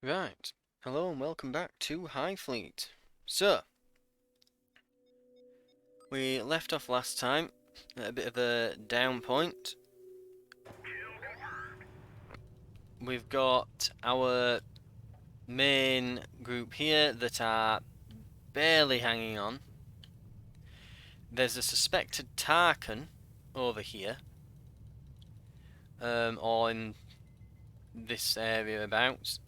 Right, hello and welcome back to High Fleet. So, we left off last time at a bit of a down point. We've got our main group here that are barely hanging on. There's a suspected Tarkan over here, or in this area about,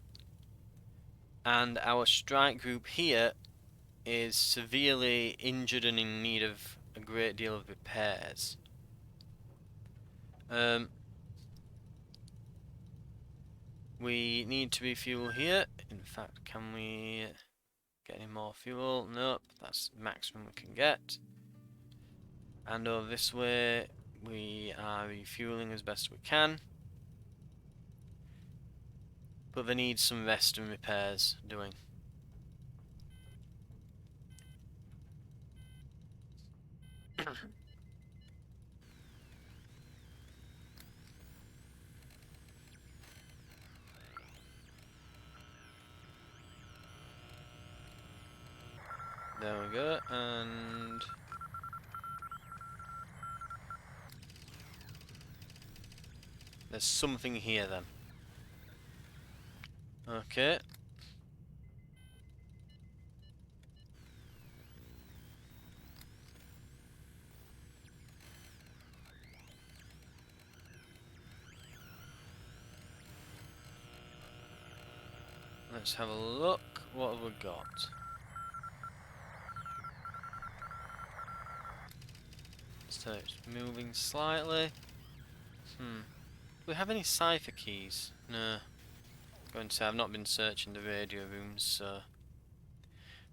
and our strike group here is severely injured and in need of a great deal of repairs. We need to refuel here. In fact, can we get any more fuel? Nope, that's the maximum we can get. And over this way, we are refueling as best we can. But they need some rest and repairs doing. There we go, and there's something here then. Okay. Let's have a look. What have we got? So it's moving slightly. Do we have any cipher keys? No. Going to say I've not been searching the radio rooms, so.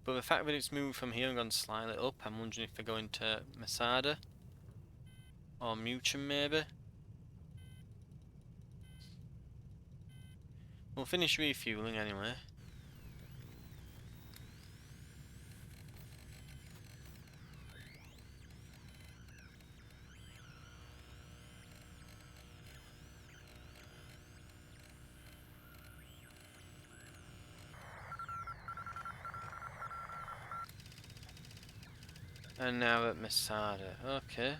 But the fact that it's moved from here and gone slightly up, I'm wondering if they're going to Masada or Muchen maybe. We'll finish refueling anyway. And now at Masada. Okay.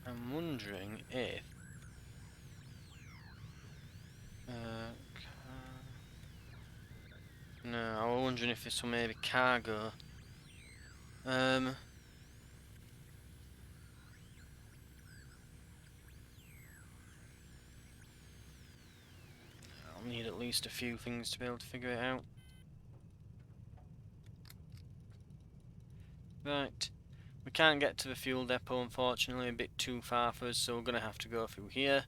I'm wondering if no, I was wondering if this will maybe cargo. I'll need at least a few things to be able to figure it out. Right. We can't get to the fuel depot, unfortunately, a bit too far for us, so we're going to have to go through here.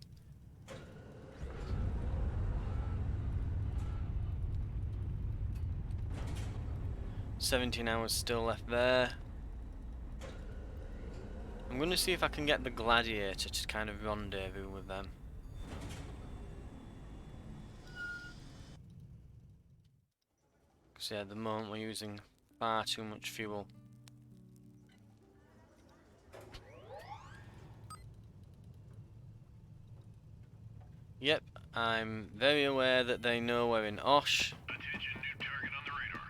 "17 hours still left there. I'm going to see if I can get the Gladiator to kind of rendezvous with them. Because yeah, at the moment we're using far too much fuel. Yep, I'm very aware that they know we're in Osh. Attention, new target on the radar.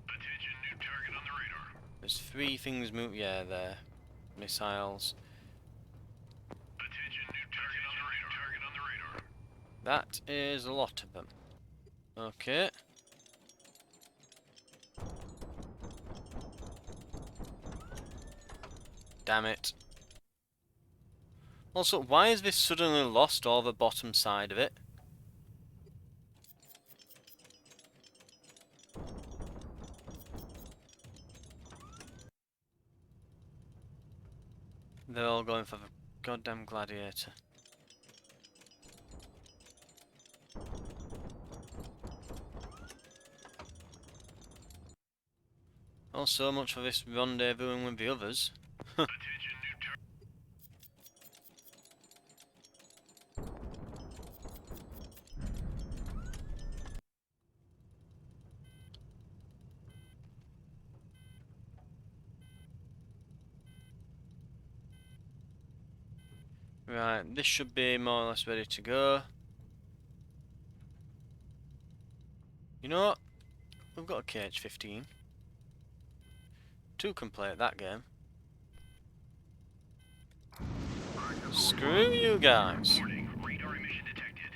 Attention, new target on the radar. There's 3 things move. Yeah, there. Missiles. Attention, new target on the radar. Target on the radar. That is a lot of them. Okay. Damn it. Also, why has this suddenly lost all the bottom side of it? They're all going for the goddamn Gladiator. Well, so much for this rendezvousing with the others. Attention, new Right, this should be more or less ready to go. You know what? We've got a KH-15. Two can play at that game. Screw you guys. Warning, radar emission detected.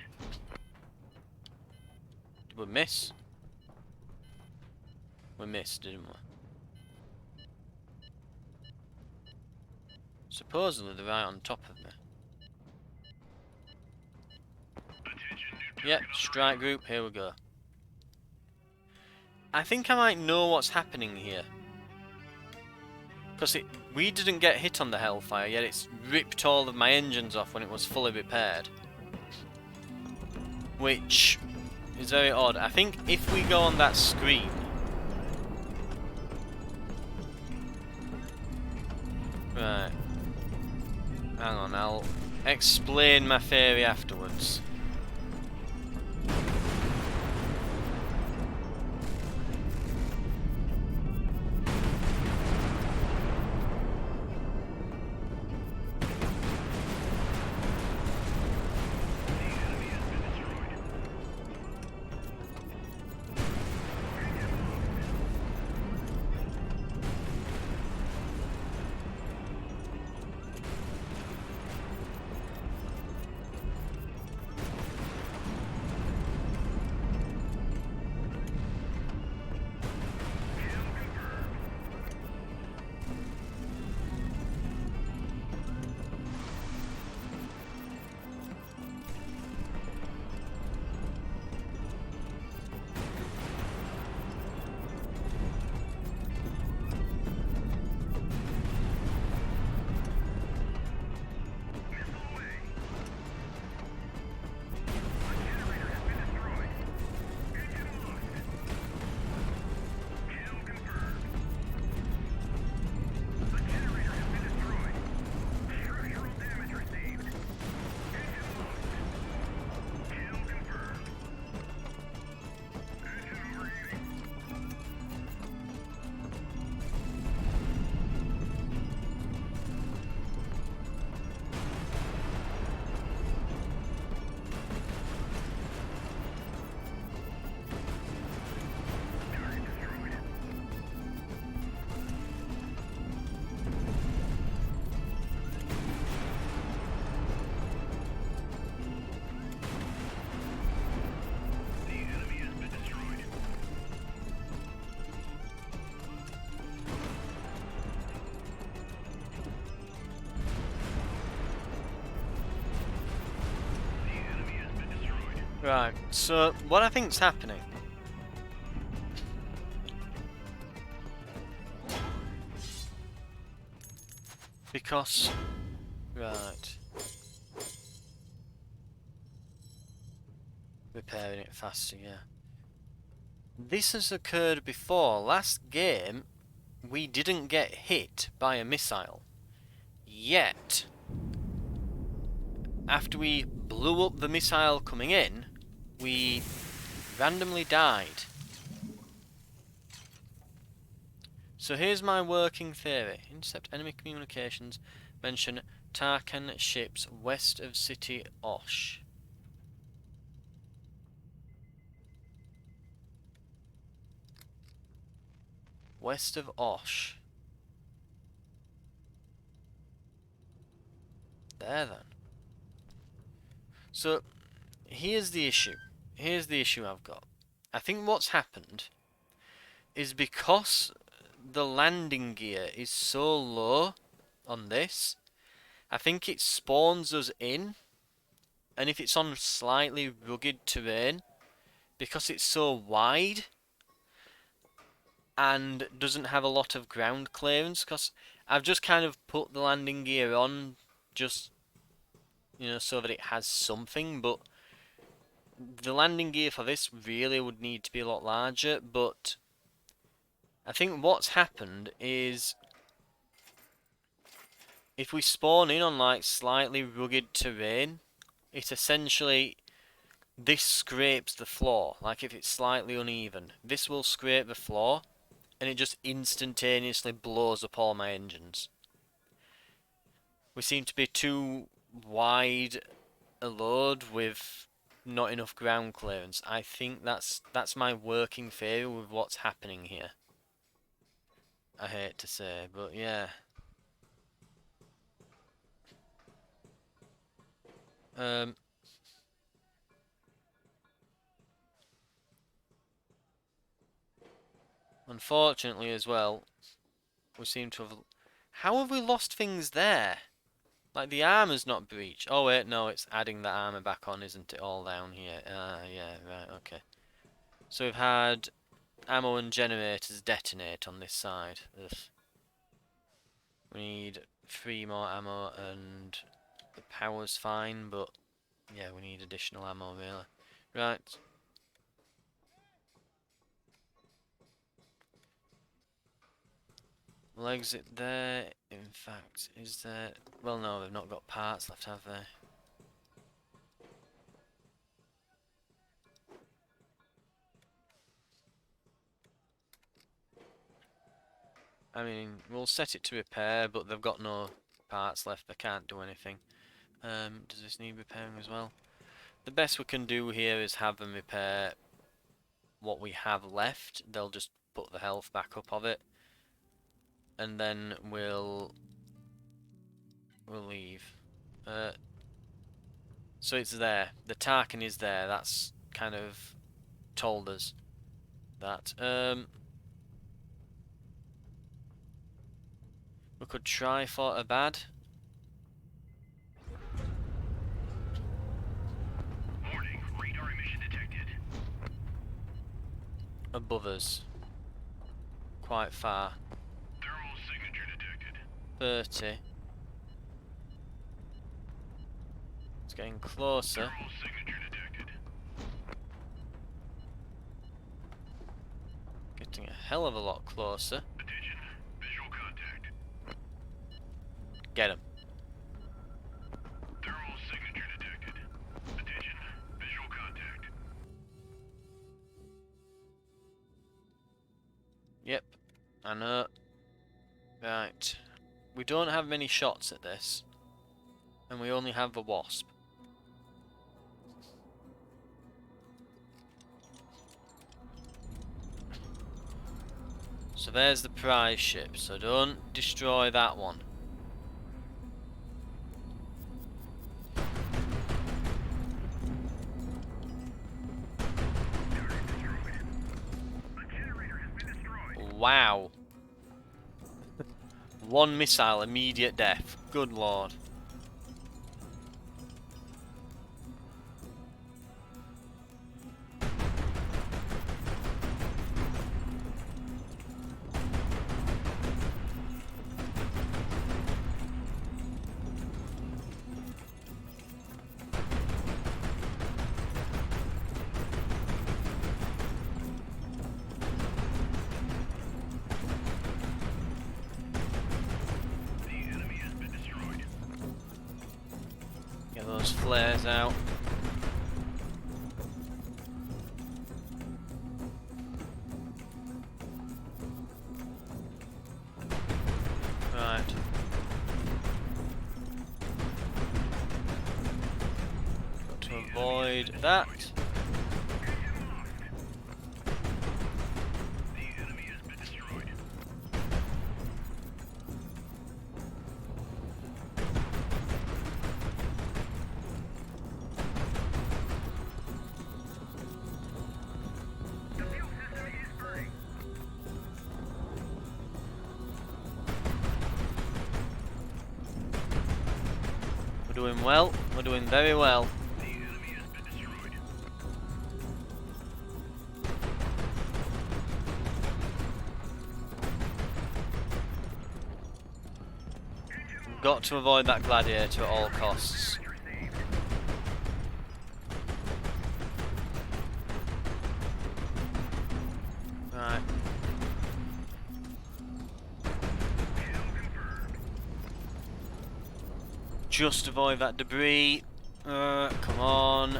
Did we miss? We missed, didn't we? Supposedly they're right on top of me. Attention, new Yep, target on the strike group, here we go. I think I might know what's happening here. Because we didn't get hit on the Hellfire, yet it's ripped all of my engines off when it was fully repaired. Which is very odd. I think if we go on that screen... Right. Hang on, I'll explain my theory afterwards. Right, so what I think's happening... Because... Right. Repairing it faster, yeah. This has occurred before. Last game, we didn't get hit by a missile. Yet, after we blew up the missile coming in, we randomly died. So here's my working theory. Intercept enemy communications. Mention Tarkan ships west of City Osh. West of Osh. There then. So, here's the issue. Here's the issue I've got. I think what's happened is because the landing gear is so low on this, I think it spawns us in, and if it's on slightly rugged terrain, because it's so wide and doesn't have a lot of ground clearance, because I've just kind of put the landing gear on just, you know, so that it has something, but the landing gear for this really would need to be a lot larger. But I think what's happened is if we spawn in on like slightly rugged terrain, it essentially, this scrapes the floor. Like if it's slightly uneven, this will scrape the floor and it just instantaneously blows up all my engines. We seem to be too wide a load with not enough ground clearance. I think that's my working theory with what's happening here. I hate to say, but yeah. Unfortunately as well, we seem to have... How have we lost things there? Like, the armor's not breached. Oh wait, no, it's adding the armor back on, isn't it? All down here. Yeah, right, okay. So we've had ammo and generators detonate on this side. Ugh. We need 3 more ammo, and the power's fine, but yeah, we need additional ammo, really. Right. We'll exit there. In fact, is there... Well, no, they've not got parts left, have they? I mean, we'll set it to repair, but they've got no parts left. They can't do anything. Does this need repairing as well? The best we can do here is have them repair what we have left. They'll just put the health back up of it, and then we'll leave. So it's there. The Tarkin is there. That's kind of told us that. We could try for a bad. Warning, radar emission detected. Above us. Quite far. Thermal signature detected. 30. It's getting closer. Thermal signature detected. Getting a hell of a lot closer. Attention, visual contact. Get him. Thermal signature detected. Attention, visual contact. Yep, I know. Right. We don't have many shots at this. And we only have the Wasp. So there's the prize ship, so don't destroy that one. Wow. One missile, immediate death. Good lord. Get those flares out. Right. Got to avoid that. The enemy has been destroyed. The fuel system is burning. We're doing well. We're doing very well. The enemy has been destroyed. We've got to avoid that Gladiator at all costs. Received. Right. Kill confirmed. Just avoid that debris. Come on.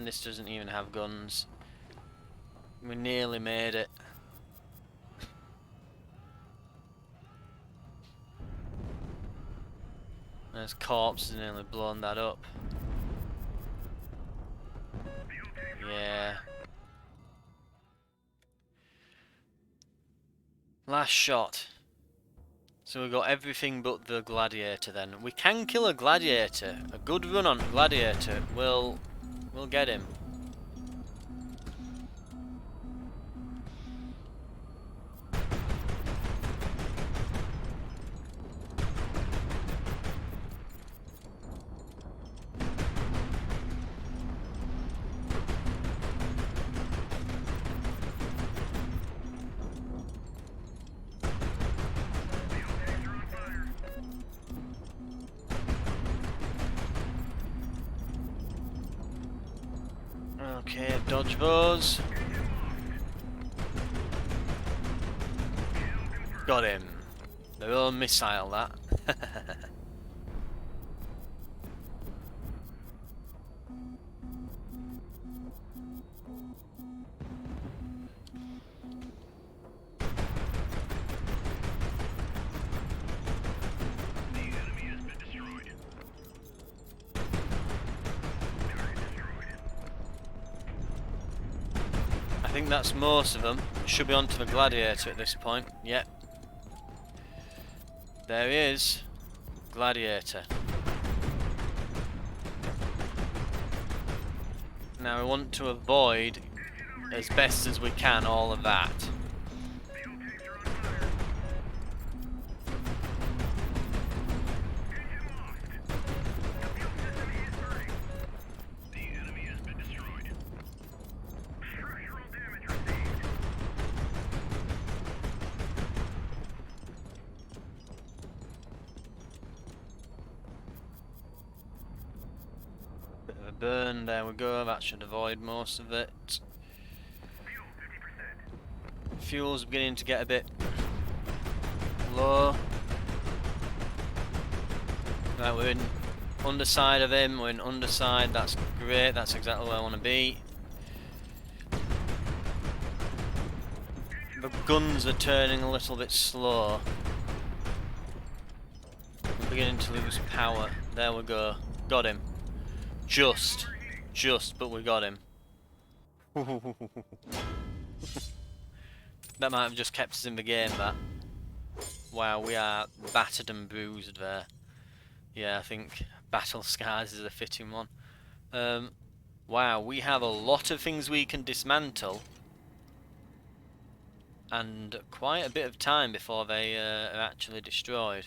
and this doesn't even have guns. We nearly made it. There's corpses nearly blown that up. Yeah. Last shot. So we got everything but the Gladiator then. We can kill a Gladiator. A good run on Gladiator will get him. Okay, dodge those. Got him. Their own missile, that. I think that's most of them. Should be onto the Gladiator at this point. Yep. There he is. Gladiator. Now we want to avoid, as best as we can, all of that. Bit of a burn, there we go, that should avoid most of it. Fuel's beginning to get a bit low. Right, we're in underside of him, we're in underside, that's great, that's exactly where I want to be. The guns are turning a little bit slow. We're beginning to lose power. There we go. Got him. Just, but we got him. That might have just kept us in the game, that. Wow, we are battered and bruised there. Yeah, I think battle scars is a fitting one. Wow, we have a lot of things we can dismantle. And quite a bit of time before they are actually destroyed.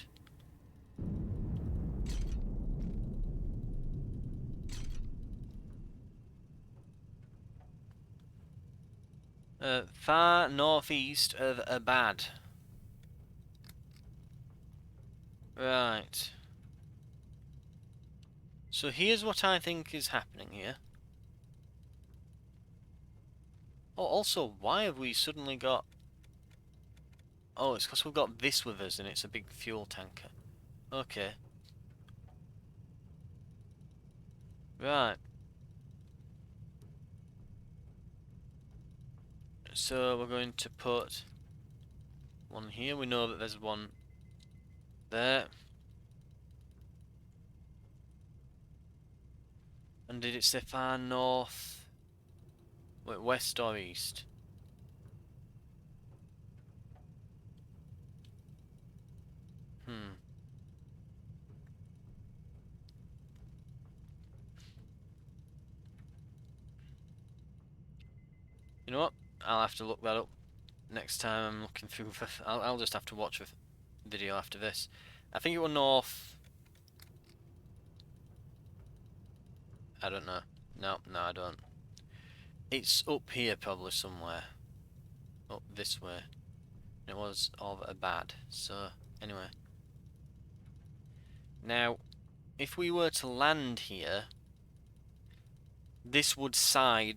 Far northeast of Abad. Right. So here's what I think is happening here. Oh, also, why have we suddenly got... Oh, it's because we've got this with us and it's a big fuel tanker. Okay. Right. So we're going to put one here. We know that there's one there. And did it say far north? Wait, west or east? You know what? I'll have to look that up next time I'm looking through. I'll just have to watch the video after this. I think it was north. I don't know. No, I don't. It's up here probably somewhere. Up this way. It was of a bad. So, anyway. Now, if we were to land here, this would side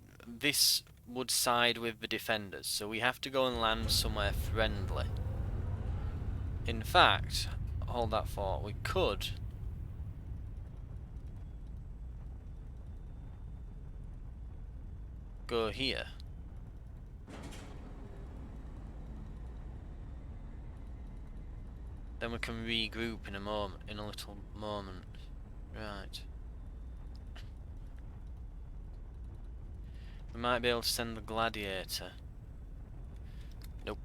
with the defenders, so we have to go and land somewhere friendly. In fact, hold that thought, we could... go here. Then we can regroup in a little moment. Right. We might be able to send the Gladiator. Nope.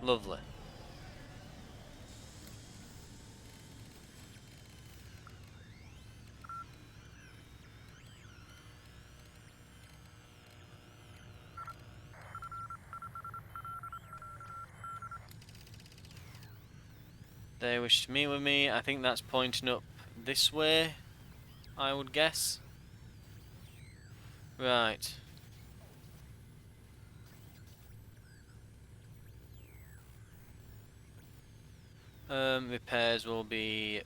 Lovely. They wish to meet with me. I think that's pointing up this way, I would guess. Right. Repairs will be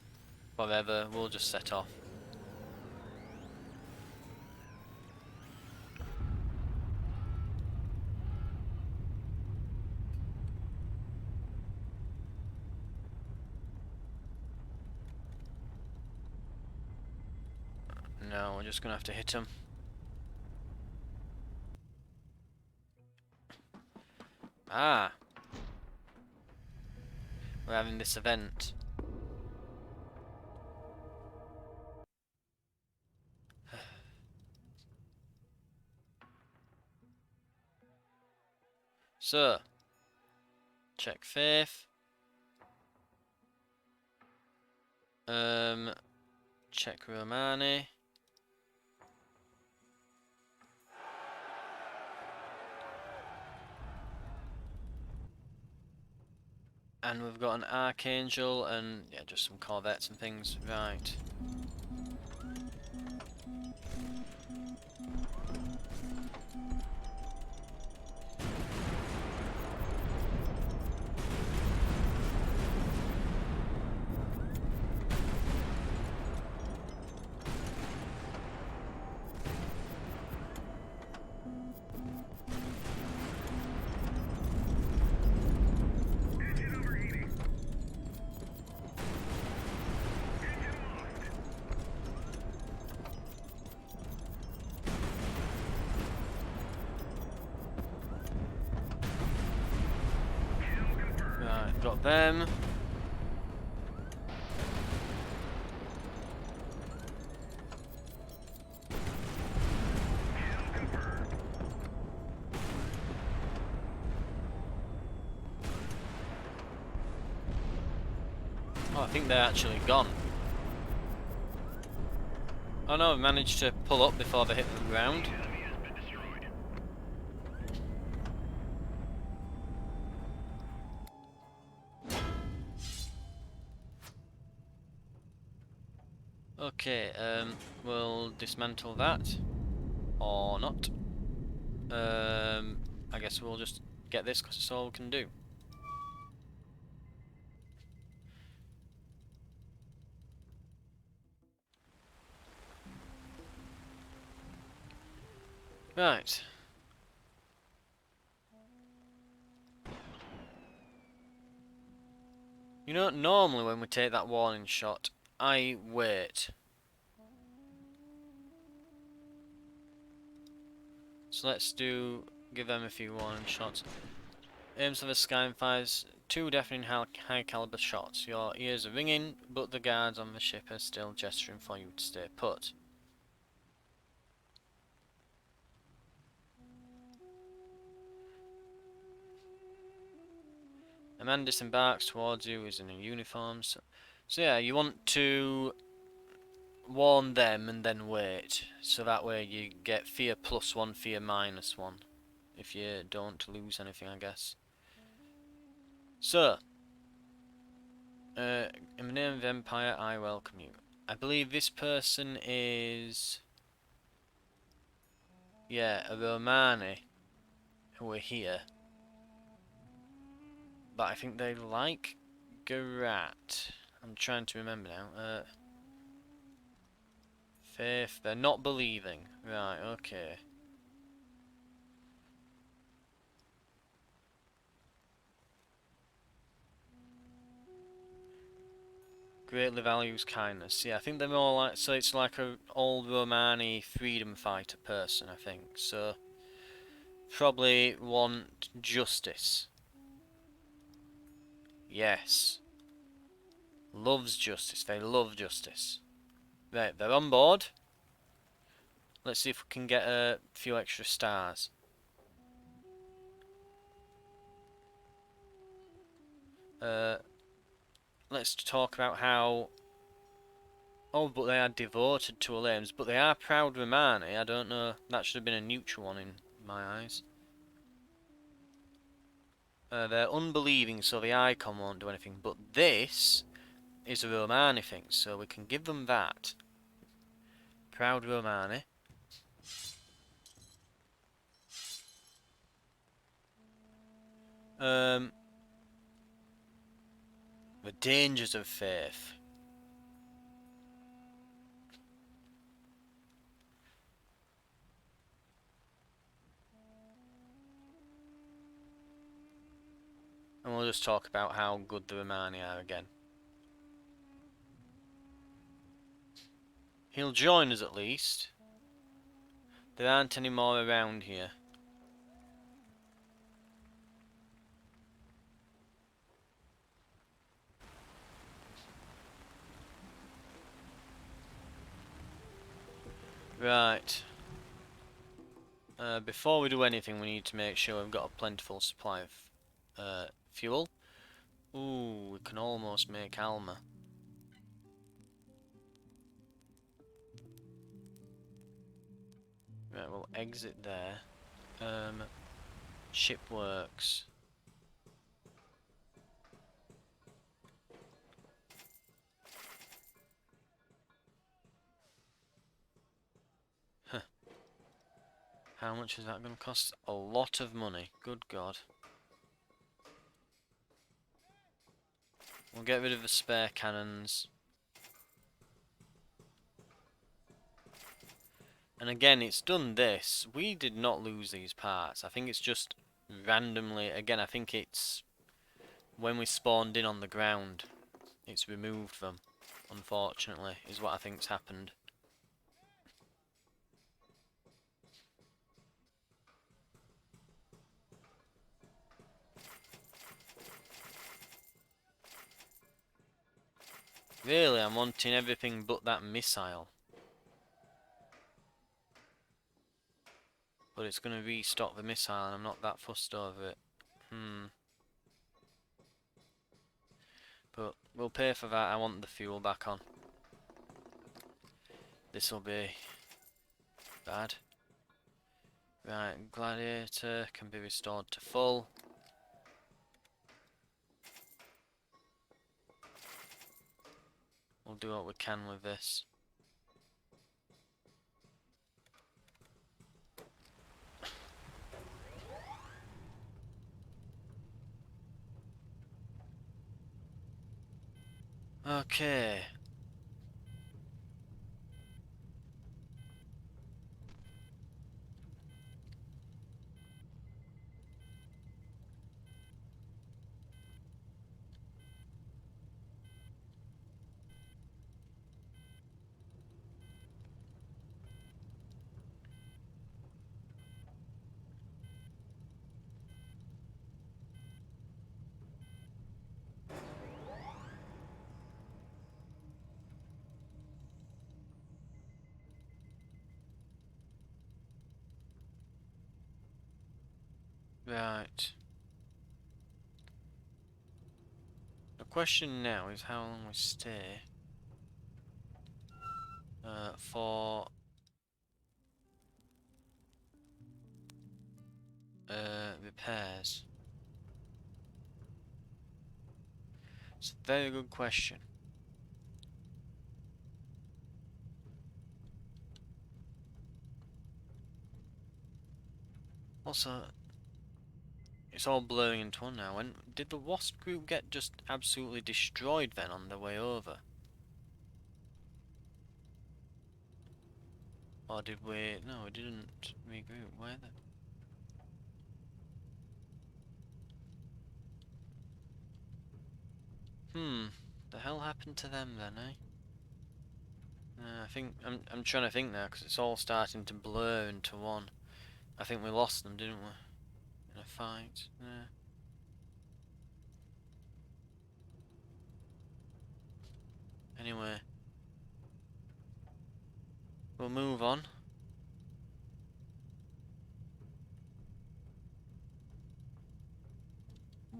whatever. We'll just set off. No, we're just gonna have to hit them. Ah, we're having this event. So, check faith. Check Romani. And we've got an Archangel and yeah, just some corvettes and things. Right. Right, got them. Oh, I think they're actually gone. Oh no, we managed to pull up before they hit the ground. Enemy has been destroyed. Okay, we'll dismantle that. Or not. I guess we'll just get this because it's all we can do. Right. You know, normally when we take that warning shot, I wait. So let's give them a few warning shots. Aims for the sky and fires 2 deafening high caliber shots. Your ears are ringing, but the guards on the ship are still gesturing for you to stay put. A man disembarks towards you, is in a uniform. So yeah, you want to warn them and then wait. So that way you get fear +1, fear -1. If you don't lose anything, I guess. So, in the name of Empire, I welcome you. I believe this person is... yeah, a Romani who are here. But I think they like Garat. I'm trying to remember now. Faith, they're not believing. Right, okay. Greatly values kindness. Yeah, I think they're more like, so it's like a old Romani freedom fighter person, I think. So probably want justice. Yes. Loves justice. They love justice. Right, they're on board. Let's see if we can get a few extra stars. Let's talk about how... Oh, but they are devoted to Elaines, but they are proud Romani. I don't know. That should have been a neutral one in my eyes. They're unbelieving, so the icon won't do anything. But this is a Romani thing, so we can give them that. Proud Romani. The dangers of faith. And we'll just talk about how good the Romani are again. He'll join us at least. There aren't any more around here. Right. Before we do anything, we need to make sure we've got a plentiful supply of fuel. Ooh, we can almost make Alma. Right, we'll exit there. Ship works. Huh. How much is that going to cost? A lot of money. Good God. We'll get rid of the spare cannons. And again, it's done this. We did not lose these parts. I think it's just randomly... Again, I think it's... When we spawned in on the ground, it's removed them. Unfortunately, is what I think's happened. Really, I'm wanting everything but that missile. But it's going to restock the missile and I'm not that fussed over it. But we'll pay for that. I want the fuel back on. This'll be bad. Right, Gladiator can be restored to full. We'll do what we can with this. Okay. Right. The question now is how long we stay for repairs. It's a very good question. Also, it's all blurring into one now. And did the Wasp group get just absolutely destroyed then on their way over? Or did we... No, we didn't regroup. Where the... The hell happened to them then, eh? I think I'm trying to think now because it's all starting to blur into one. I think we lost them, didn't we? In a fight. Yeah. Anyway, we'll move on.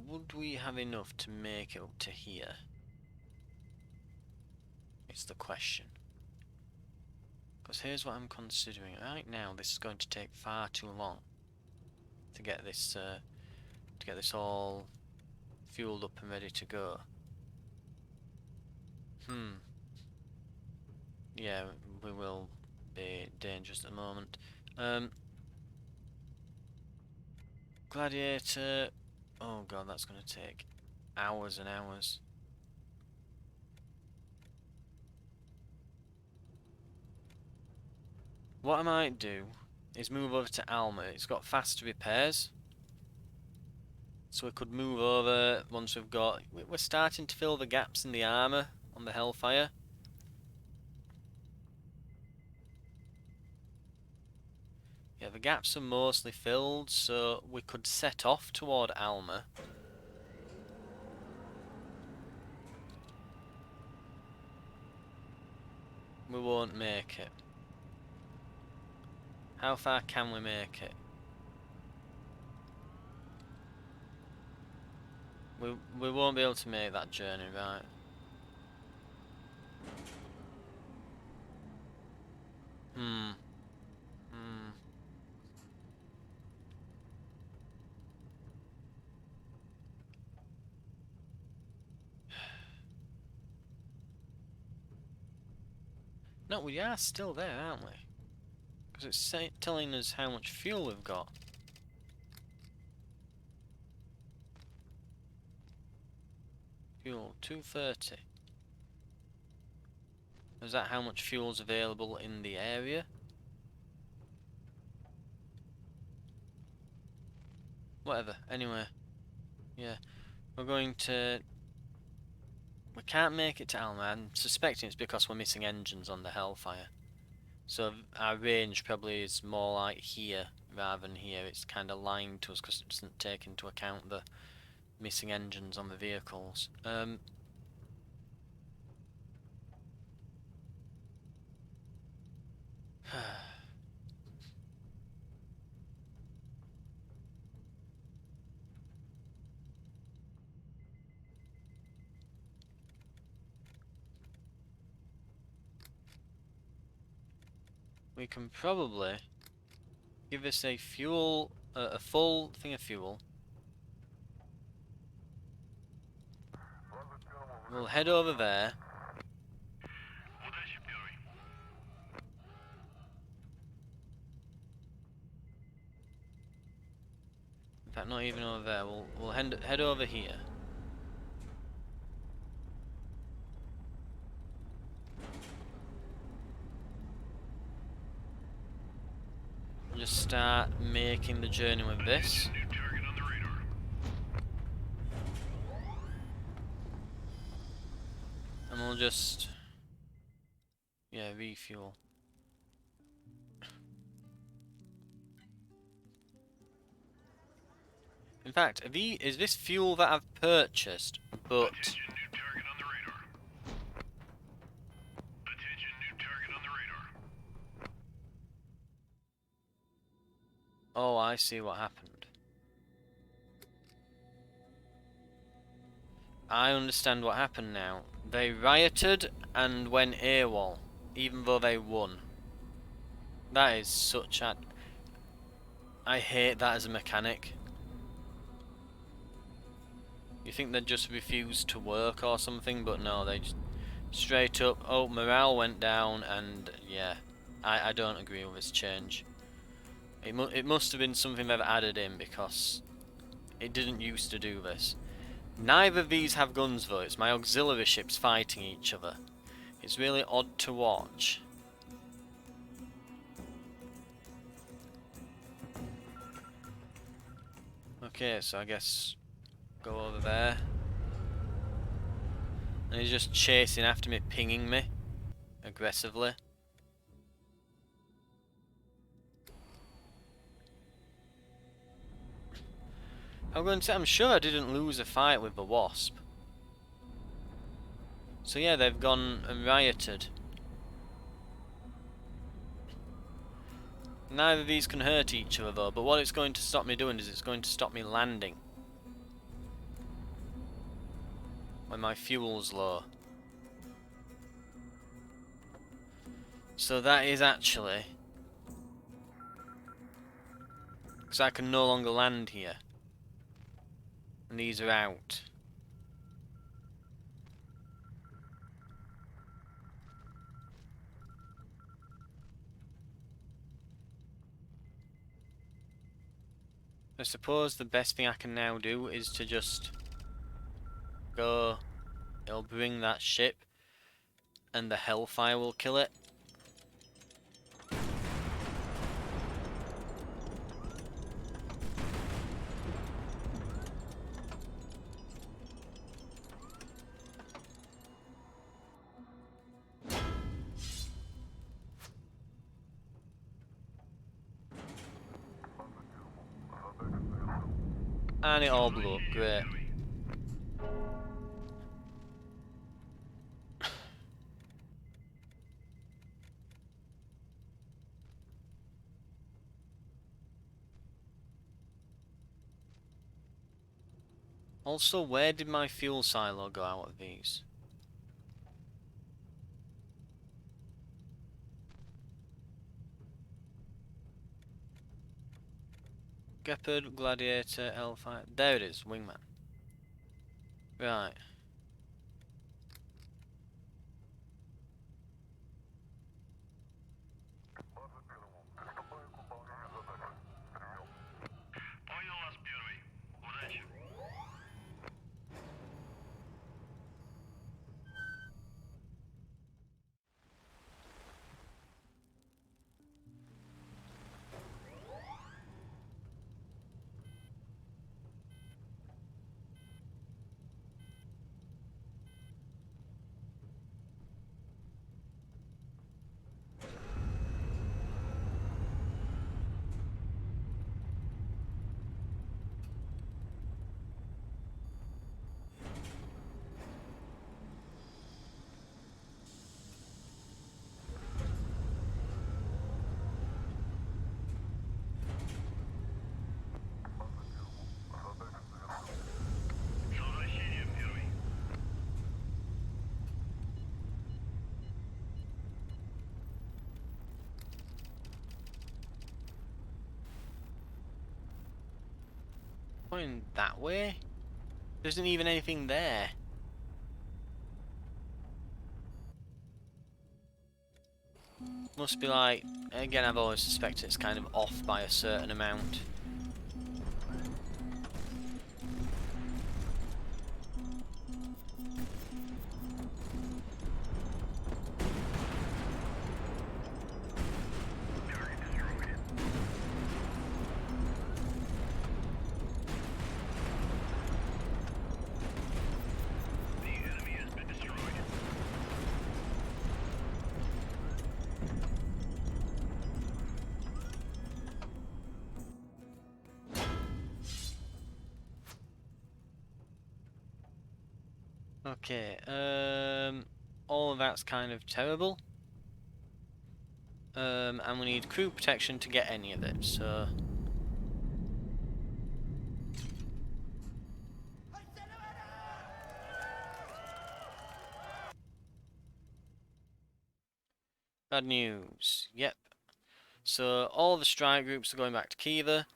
Would we have enough to make it up to here? It's the question. Because here's what I'm considering. Right now, this is going to take far too long to get this all fueled up and ready to go. Yeah, we will be dangerous at the moment. Gladiator. Oh god, that's going to take hours and hours. What I might do is move over to Alma. It's got faster repairs. So we could move over once we've got... We're starting to fill the gaps in the armour on the Hellfire. Yeah, the gaps are mostly filled, so we could set off toward Alma. We won't make it. How far can we make it? We won't be able to make that journey, right? No, we are still there, aren't we? Because it's telling us how much fuel we've got. Fuel, 230. Is that how much fuel's available in the area? Whatever, anyway. Yeah, we're going to... We can't make it to Alma. I'm suspecting it's because we're missing engines on the Hellfire. So our range probably is more like here rather than here. It's kind of lying to us because it doesn't take into account the missing engines on the vehicles. We can probably give us a fuel, a full thing of fuel. We'll head over there. In fact, not even over there. We'll head over here. We'll just start making the journey with this. And we'll just... yeah, refuel. In fact, is this fuel that I've purchased, but... Oh, I see what happened. I understand what happened now. They rioted and went AWOL, even though they won. That is such a... I hate that as a mechanic. You think they'd just refuse to work or something, but no, they just straight up, oh, morale went down, and yeah, I don't agree with this change. It must have been something they've added in, because it didn't used to do this. Neither of these have guns though, it's my auxiliary ships fighting each other. It's really odd to watch. Okay, so I guess go over there. And he's just chasing after me, pinging me aggressively. I'm going to say, I'm sure I didn't lose a fight with the Wasp. So yeah, they've gone and rioted. Neither of these can hurt each other though, but what it's going to stop me doing is it's going to stop me landing when my fuel's low. So that is actually... because I can no longer land here. And these are out. I suppose the best thing I can now do is to just go. It'll bring that ship and the Hellfire will kill it. And it all blew up, great. Also, where did my fuel silo go out of these? Gepard, Gladiator, Hellfire. There it is, Wingman. Right. Понял вас, первый. Удачи. С возвращением, первый. Going that way? There isn't even anything there. Must be like, again, I've always suspected it's kind of off by a certain amount. The enemy has been destroyed. Okay, all of that's kind of terrible. And we need crew protection to get any of it, so... Bad news, yep. So, all the strike groups are going back to Kiva.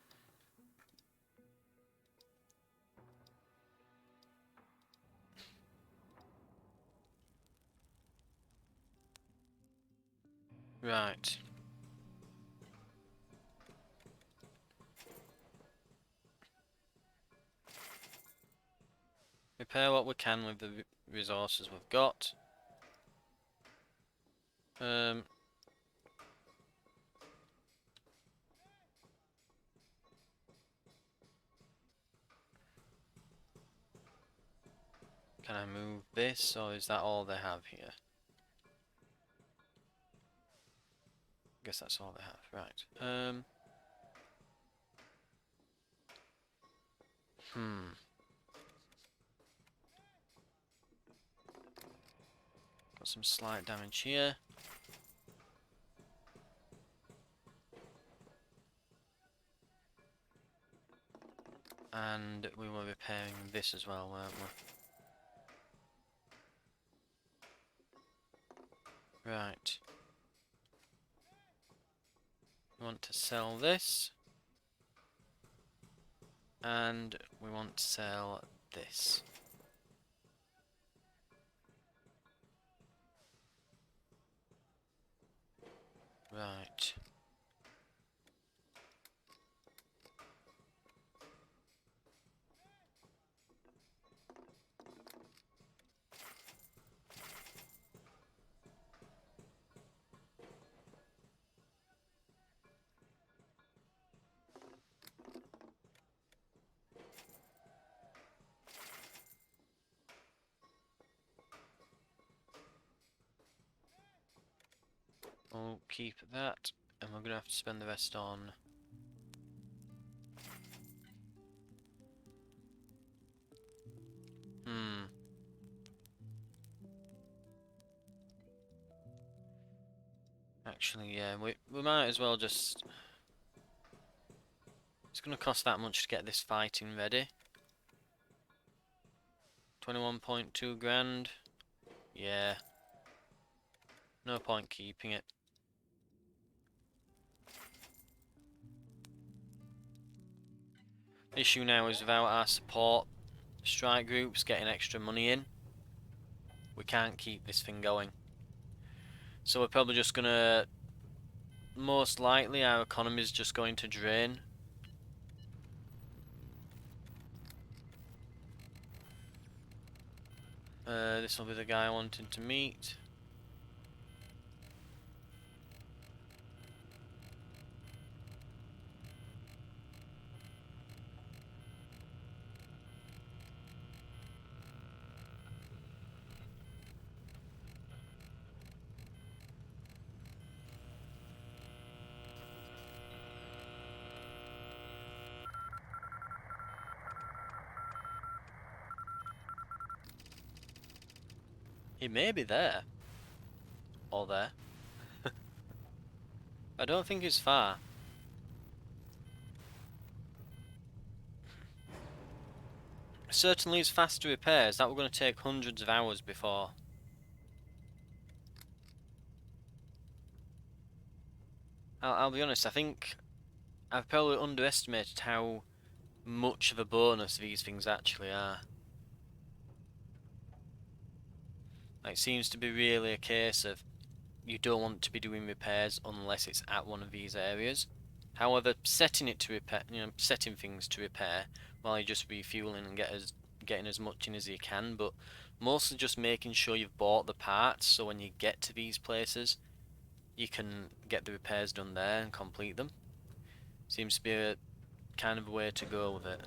Right. Repair what we can with the resources we've got. Can I move this, or is that all they have here? Guess that's all they have. Right. Got some slight damage here. And we were repairing this as well, weren't we? Right. We want to sell this. And we want to sell this. Right. We'll keep that, and we're going to have to spend the rest on... Actually, yeah, we might as well just... It's going to cost that much to get this fighting ready. 21.2 grand. Yeah. No point keeping it. The issue now is without our support strike groups getting extra money in, we can't keep this thing going. So we're probably just gonna... Most likely our economy is just going to drain. This will be the guy I wanted to meet. He may be there. Or there. I don't think he's far. Certainly it's faster repairs. That were going to take hundreds of hours before. I'll be honest, I think I've probably underestimated how much of a bonus these things actually are. It seems to be really a case of you don't want to be doing repairs unless it's at one of these areas. However, setting it to repair, setting things to repair while you're just refueling and getting as much in as you can, but mostly just making sure you've bought the parts so when you get to these places you can get the repairs done there and complete them. Seems to be a kind of way to go with it.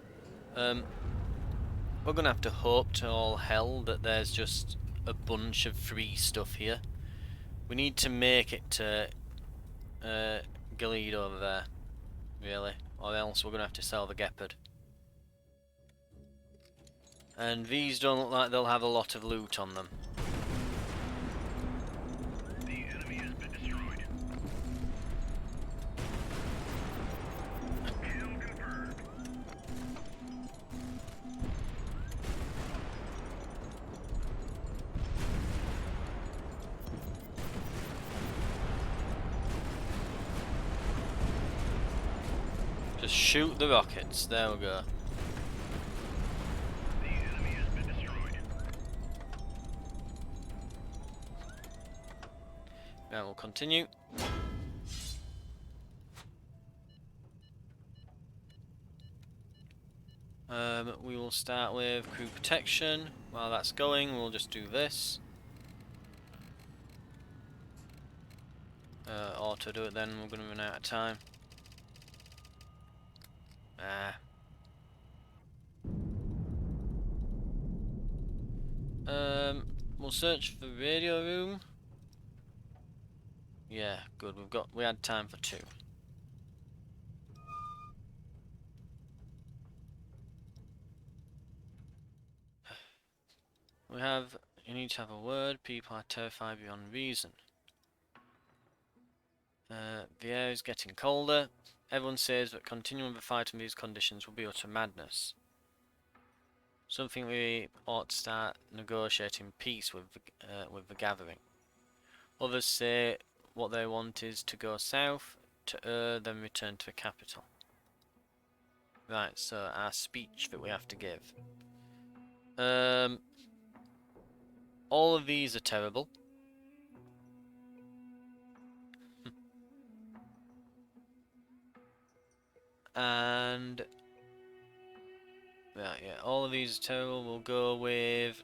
We're gonna have to hope to all hell that there's just a bunch of free stuff here. We need to make it to Gladiator over there, really, or else we're gonna have to sell the Gepard. And these don't look like they'll have a lot of loot on them. The enemy has been destroyed. Kill confirmed. Just shoot the rockets, there we go. The enemy has been destroyed. Right, we'll continue. We will start with crew protection. While that's going, we'll just do this. Auto do it then, we're going to run out of time. We'll search for radio room. Yeah, good. We had time for 2. You need to have a word. People are terrified beyond reason. The air is getting colder. Everyone says that continuing the fight in these conditions will be utter madness. Something we ought to start negotiating peace with the gathering. Others say what they want is to go south, to then return to the capital. Right, so our speech that we have to give. All of these are terrible. And right, yeah, all of these are terrible. We'll go with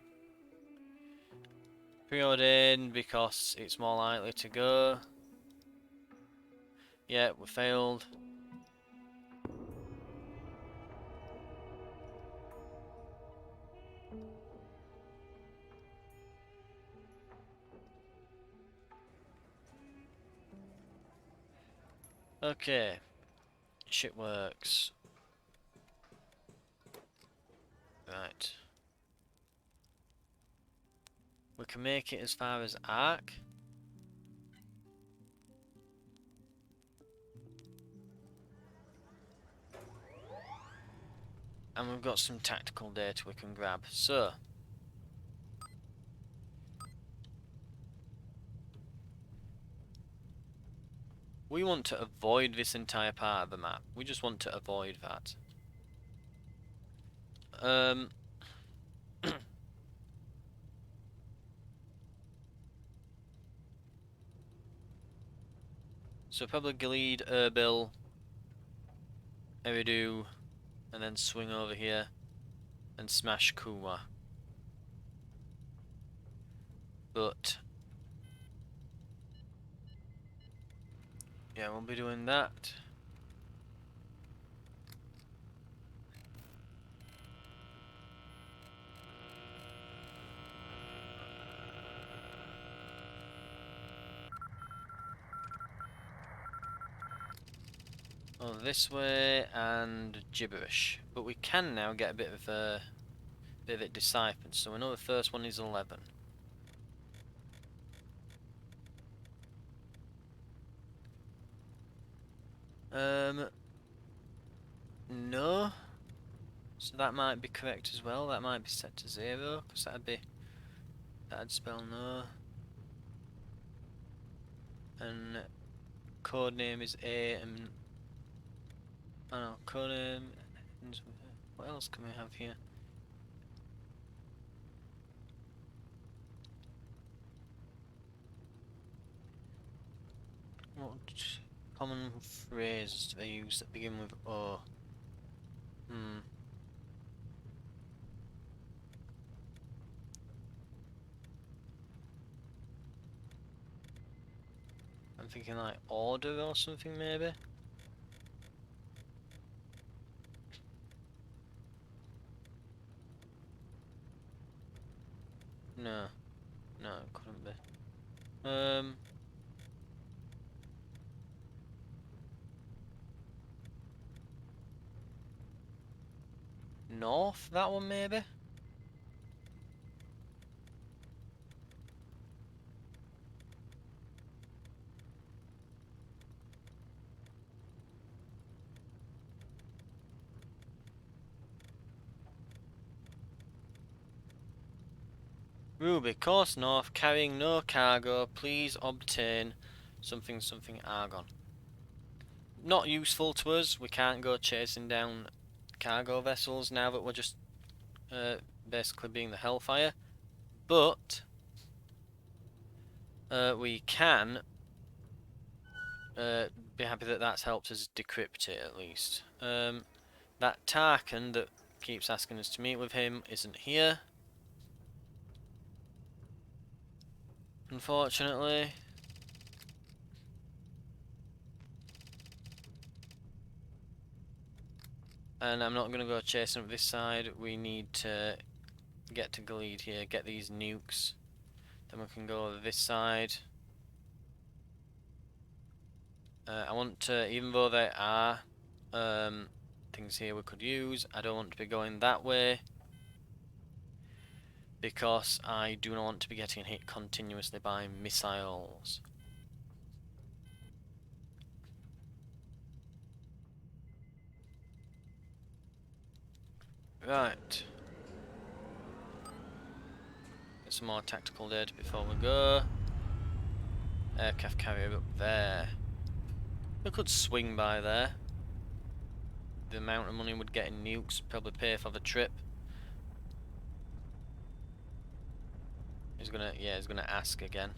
preordained because it's more likely to go. Yeah, we failed. Okay, shit works. Right. We can make it as far as Arc. And we've got some tactical data we can grab. So, we want to avoid this entire part of the map. We just want to avoid that. So probably Glede, Erbil, Eridu, and then swing over here and smash Kuwa. But yeah, we'll be doing that. Oh, this way and gibberish. But we can now get a bit of it deciphered. So we know the first one is 11. No. So that might be correct as well. That might be set to 0, because that'd spell no. And codename is A, and oh no, codename. What else can we have here? What common phrases do they use that begin with O? I'm thinking like order or something maybe? No. No, it couldn't be. North, that one maybe? Ruby, course north, carrying no cargo, please obtain something something argon. Not useful to us, we can't go chasing down cargo vessels now that we're just basically being the Hellfire. But we can be happy that that's helped us decrypt it at least. That Tarkin that keeps asking us to meet with him isn't here, unfortunately. And I'm not going to go chasing up this side. We need to get to Glade here, get these nukes. Then we can go over this side. I want to, even though there are things here we could use, I don't want to be going that way because I do not want to be getting hit continuously by missiles. Right. Get some more tactical data before we go. Aircraft carrier up there. We could swing by there. The amount of money we'd get in nukes would probably pay for the trip. He's gonna ask again.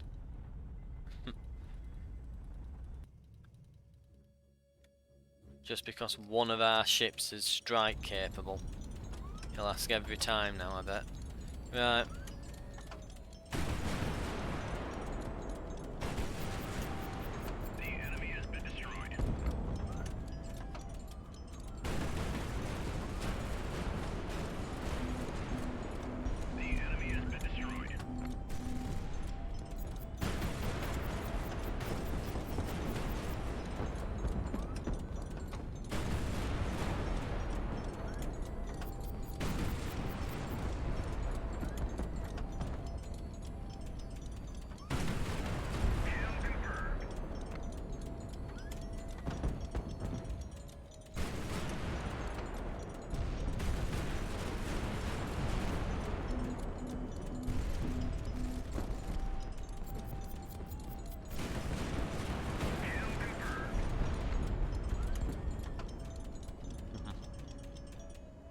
Just because one of our ships is strike capable. He'll ask every time now, I bet. Right. The enemy has been destroyed. The enemy has been destroyed.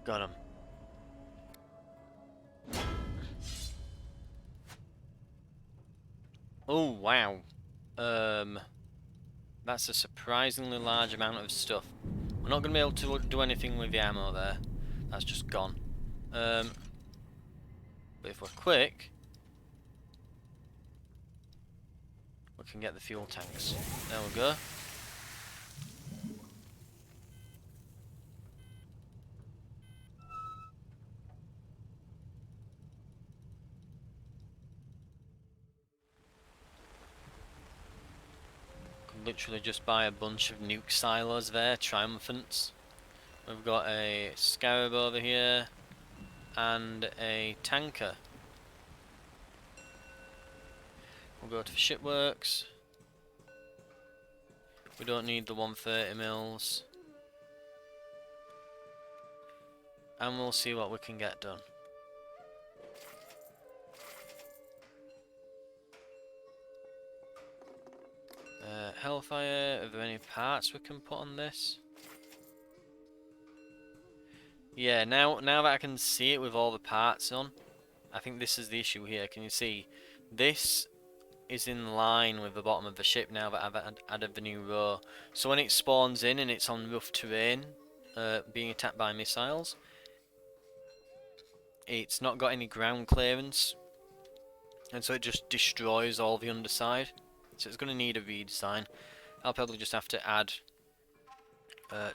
Got him. Oh wow. That's a surprisingly large amount of stuff. We're not going to be able to do anything with the ammo there. That's just gone. But if we're quick, we can get the fuel tanks. There we go. Could literally just buy a bunch of nuke silos there, triumphants. We've got a scarab over here and a tanker. We'll go to the shipworks. We don't need the 130 mils. And we'll see what we can get done. Hellfire, are there any parts we can put on this? Yeah, now that I can see it with all the parts on, I think this is the issue here. Can you see? This is in line with the bottom of the ship now that I've added the new row. So when it spawns in and it's on rough terrain, being attacked by missiles, it's not got any ground clearance, and so it just destroys all the underside. So it's going to need a redesign. I'll probably just have to add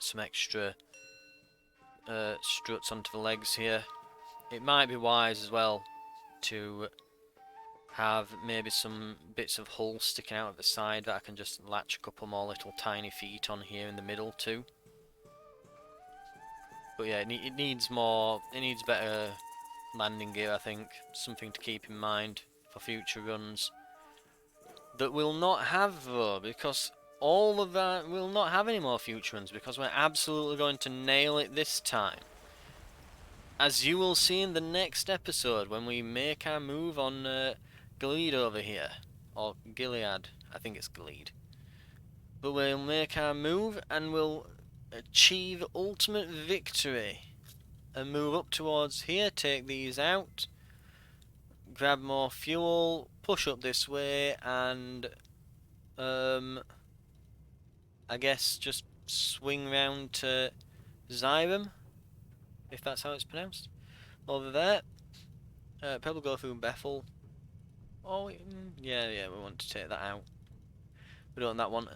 some extra struts onto the legs here. It might be wise as well to have maybe some bits of hull sticking out at the side that I can just latch a couple more little tiny feet on here in the middle too. But yeah, it needs more, it needs better landing gear, I think. Something to keep in mind for future runs. That we'll not have though, because all of that will not have any more future runs, because we're absolutely going to nail it this time. As you will see in the next episode when we make our move on Gilead over here. Or Gilead, I think it's Gilead. But we'll make our move and we'll achieve ultimate victory. And move up towards here, take these out. Grab more fuel, push up this way, and I guess just swing round to Zyrum, if that's how it's pronounced. Over there, probably go through Bethel. Oh, yeah, we want to take that out. We don't want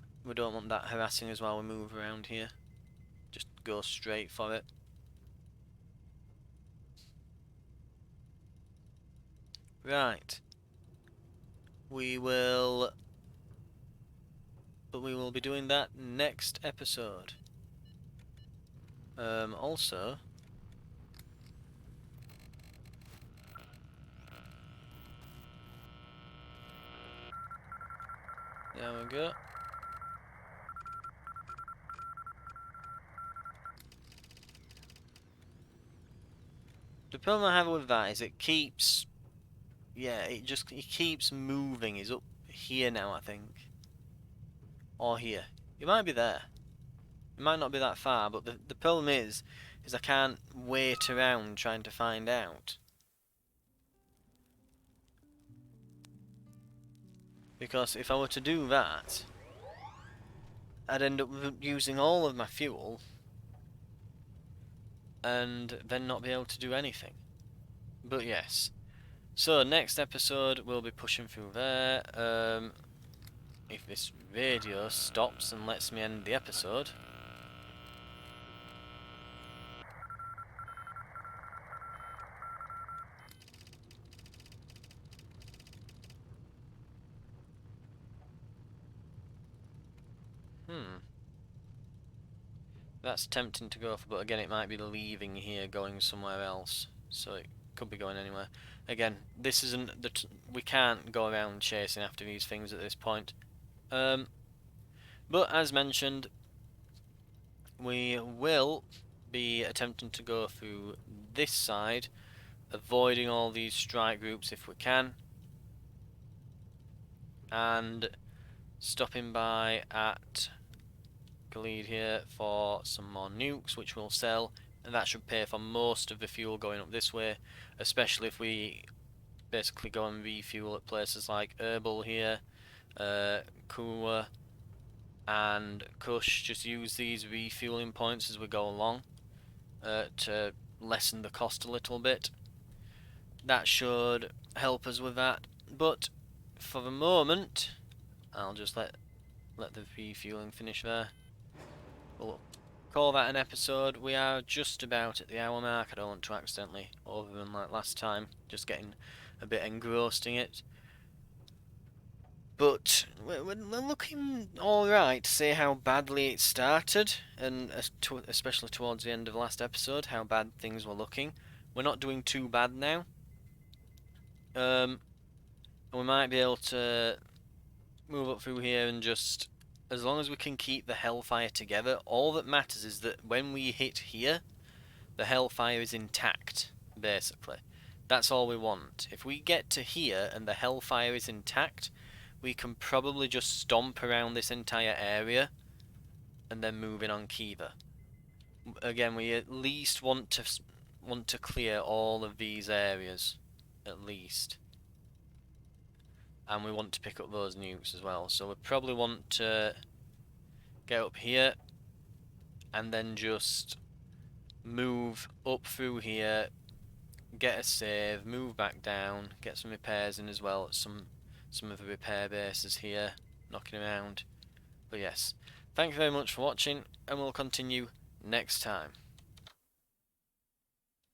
that harassing us while we move around here. Just go straight for it. Right. We will... But we will be doing that next episode. Also... There we go. The problem I have with that is it keeps... Yeah, it keeps moving. It's up here now, I think. Or here. It might be there. It might not be that far, but the problem is I can't wait around trying to find out. Because if I were to do that, I'd end up using all of my fuel and then not be able to do anything. But yes. So next episode we'll be pushing through there. If this radio stops and lets me end the episode. That's tempting to go for, but again it might be leaving here going somewhere else. So it could be going anywhere. Again, this isn't we can't go around chasing after these things at this point. But as mentioned, we will be attempting to go through this side, avoiding all these strike groups if we can, and stopping by at Gladiator here for some more nukes, which we'll sell, and that should pay for most of the fuel going up this way, especially if we basically go and refuel at places like Herbal here, Kua, and Kush. Just use these refueling points as we go along to lessen the cost a little bit. That should help us with that, but for the moment I'll just let the refueling finish there. We'll call that an episode. We are just about at the hour mark. I don't want to accidentally overrun like last time, just getting a bit engrossed in it. But we're looking alright to see how badly it started, and especially towards the end of the last episode, how bad things were looking. We're not doing too bad now. And we might be able to move up through here and just... As long as we can keep the Hellfire together, all that matters is that when we hit here, the Hellfire is intact, basically. That's all we want. If we get to here and the Hellfire is intact, we can probably just stomp around this entire area and then move in on Kiva. Again, we at least want to clear all of these areas, at least. And we want to pick up those nukes as well. So we probably want to get up here and then just move up through here, get a save, move back down, get some repairs in as well at some of the repair bases here, knocking around. But yes, thank you very much for watching, and we'll continue next time.